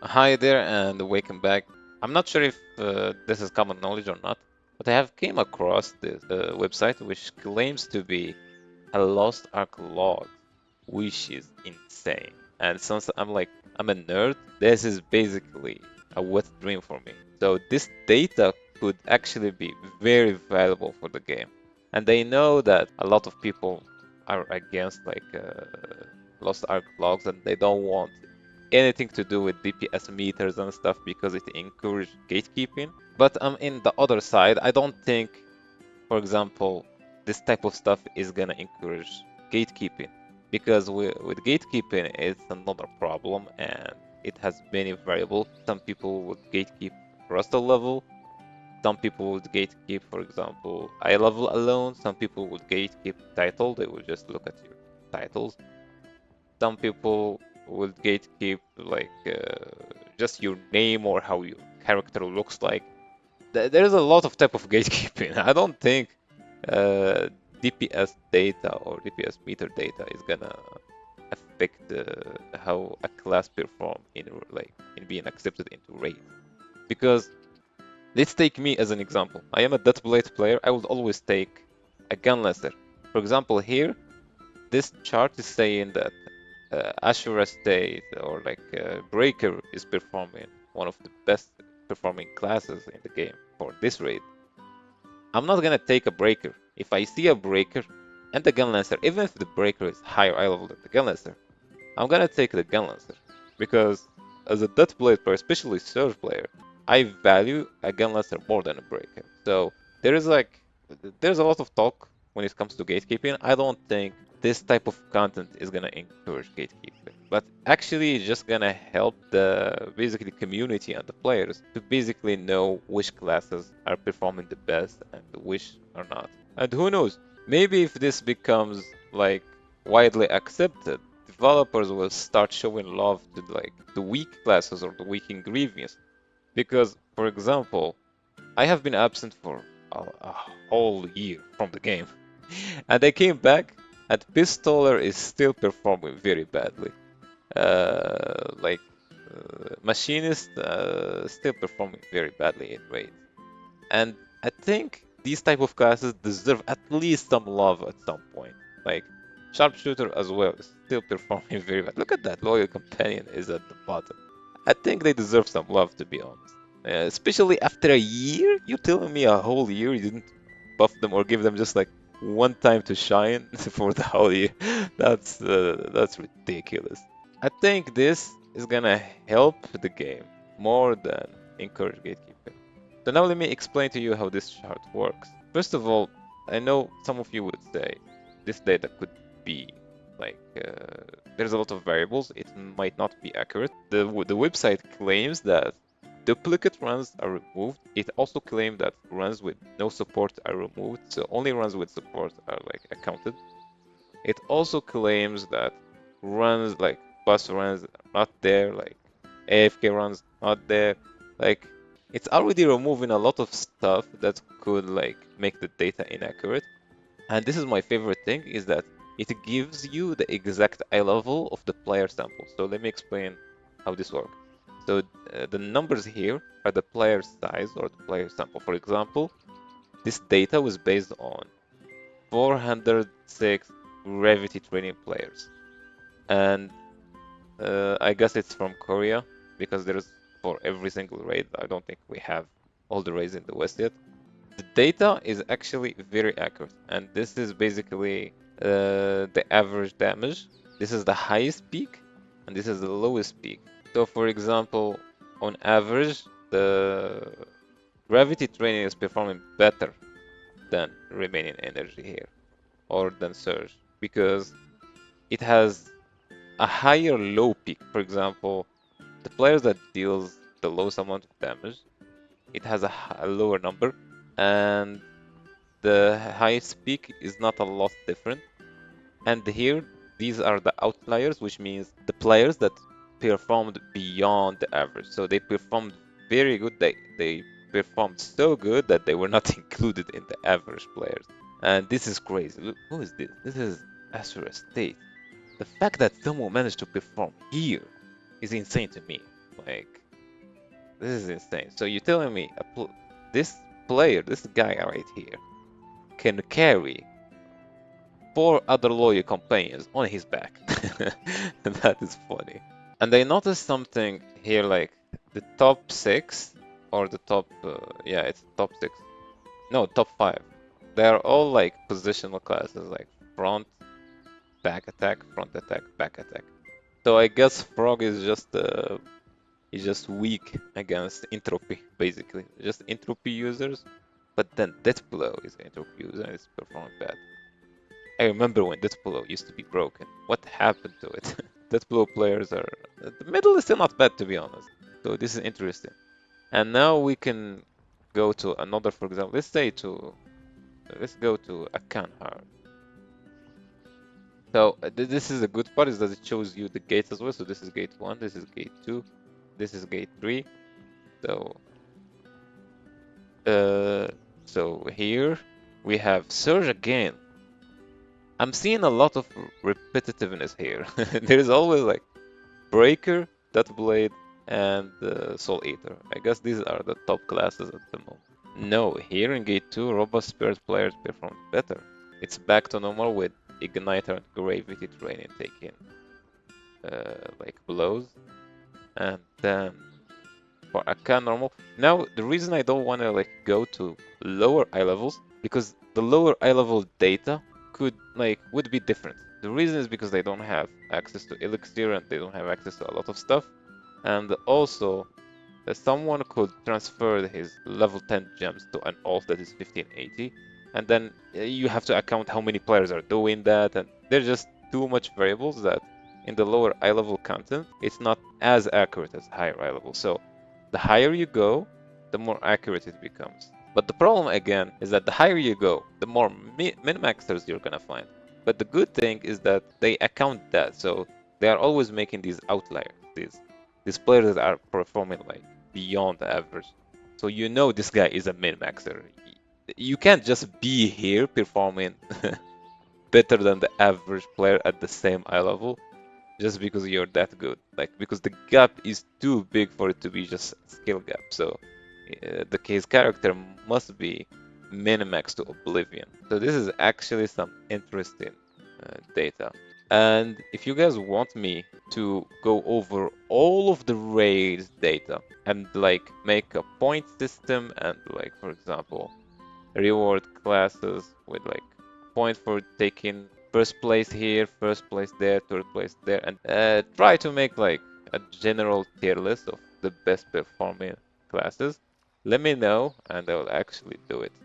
Hi there and welcome back. I'm not sure if this is common knowledge or not, but I have came across this website which claims to be a lost ark log, which is insane. And since I'm a nerd, this is basically a wet dream for me. So this data could actually be very valuable for the game. And they know that a lot of people are against lost ark logs and they don't want anything to do with DPS meters and stuff because it encourages gatekeeping. But in the other side, I don't think, for example, this type of stuff is gonna encourage gatekeeping because with gatekeeping, it's another problem and it has many variables. Some people would gatekeep roster level. Some people would gatekeep, for example, eye level alone. Some people would gatekeep title. They would just look at your titles. Some people would gatekeep just your name or how your character looks like. There's a lot of type of gatekeeping. I don't think uh, DPS data or DPS meter data is gonna affect how a class perform in being accepted into raid. Because let's take me as an example. I am a deathblade player. I would always take a gunlaser. For example, here this chart is saying that Ashura State or Breaker is performing one of the best performing classes in the game for this raid. I'm not gonna take a Breaker. If I see a Breaker and the Gun Lancer, even if the Breaker is higher eye level than the Gun Lancer, I'm gonna take the Gun Lancer because as a Deathblade player, especially Surge player, I value a Gun Lancer more than a Breaker. So there is there's a lot of talk when it comes to gatekeeping. I don't think this type of content is gonna encourage gatekeeping, but actually it's just gonna help the basically community and the players to basically know which classes are performing the best and which are not. And who knows, maybe if this becomes widely accepted, developers will start showing love to the weak classes or the weak engravings. Because, for example, I have been absent for a whole year from the game, and I came back, and Pistoler is still performing very badly. Uh, like Machinist still performing very badly in raid, and I think these type of classes deserve at least some love at some point. Like Sharpshooter as well is still performing very bad. Look at that, Loyal Companion is at the bottom. I think they deserve some love, to be honest. Especially after a year? You're telling me a whole year you didn't buff them or give them just like one time to shine for the whole year? That's ridiculous. I think this is gonna help the game more than encourage gatekeeping. So now let me explain to you how this chart works. First of all, I know some of you would say this data could be there's a lot of variables. It might not be accurate. The website claims that duplicate runs are removed. It also claims that runs with no support are removed, so only runs with support are accounted. It also claims that runs like bus runs are not there, like AFK runs not there. Like it's already removing a lot of stuff that could make the data inaccurate. And this is my favorite thing is that it gives you the exact eye level of the player sample. So let me explain how this works. So the numbers here are the player size or the player sample. For example, this data was based on 406 gravity training players. And I guess it's from Korea because there's for every single raid. I don't think we have all the raids in the West yet. The data is actually very accurate, and this is basically the average damage. This is the highest peak, and this is the lowest peak. So, for example, on average, the gravity training is performing better than remaining energy here, or than surge, because it has a higher low peak. For example, the players that deals the lowest amount of damage, it has a lower number, and the highest peak is not a lot different. And here, these are the outliers, which means the players that performed beyond the average. So they performed very good. They performed so good that they were not included in the average players. And this is crazy. Look, who is this? This is Asura State. The fact that someone managed to perform here is insane to me. Like, this is insane. So you're telling me this player, this guy right here, can carry 4 other loyal companions on his back. That is funny. And I noticed something here, like the top 6 or the top, yeah, it's top 6. No, top 5. They are all like positional classes, like front, back attack, back attack. So I guess Frog is just weak against entropy, basically. Just entropy users. But then Deathblow is an entropy user and it's performing bad. I remember when Deathblow used to be broken. What happened to it? Deathblow players are... The middle is still not bad, to be honest. So this is interesting. And now we can go to another, for example, let's go to a Kanhar. So this is a good part, is that it shows you the gates as well. So this is gate 1, this is gate 2, this is gate 3. So uh, so here we have Surge again. I'm seeing a lot of repetitiveness here. There's always like Breaker, Deathblade, and Soul Eater. I guess these are the top classes at the moment. No, here in Gate 2, Robust Spirit players performed better. It's back to normal with Igniter and Gravity training taking like blows. And then for Akka normal. Now, the reason I don't want to like go to lower eye levels, because the lower eye level data would be different. The reason is because they don't have access to Elixir and they don't have access to a lot of stuff. And also, someone could transfer his level 10 gems to an alt that is 1580, and then you have to account how many players are doing that, and there's just too much variables that in the lower eye level content, it's not as accurate as higher eye level. So the higher you go, the more accurate it becomes. But the problem again is that the higher you go, the more min-maxers you're gonna find. But the good thing is that they account that, so they are always making these outliers, these players that are performing like beyond the average. So you know this guy is a min-maxer. You can't just be here performing better than the average player at the same eye level just because you're that good. Like, because the gap is too big for it to be just a skill gap. So the case character must be min-maxed to oblivion. So this is actually some interesting data. And if you guys want me to go over all of the raids data and like make a point system and like, for example, reward classes with like point for taking first place here, first place there, third place there, and try to make like a general tier list of the best performing classes, let me know and I will actually do it.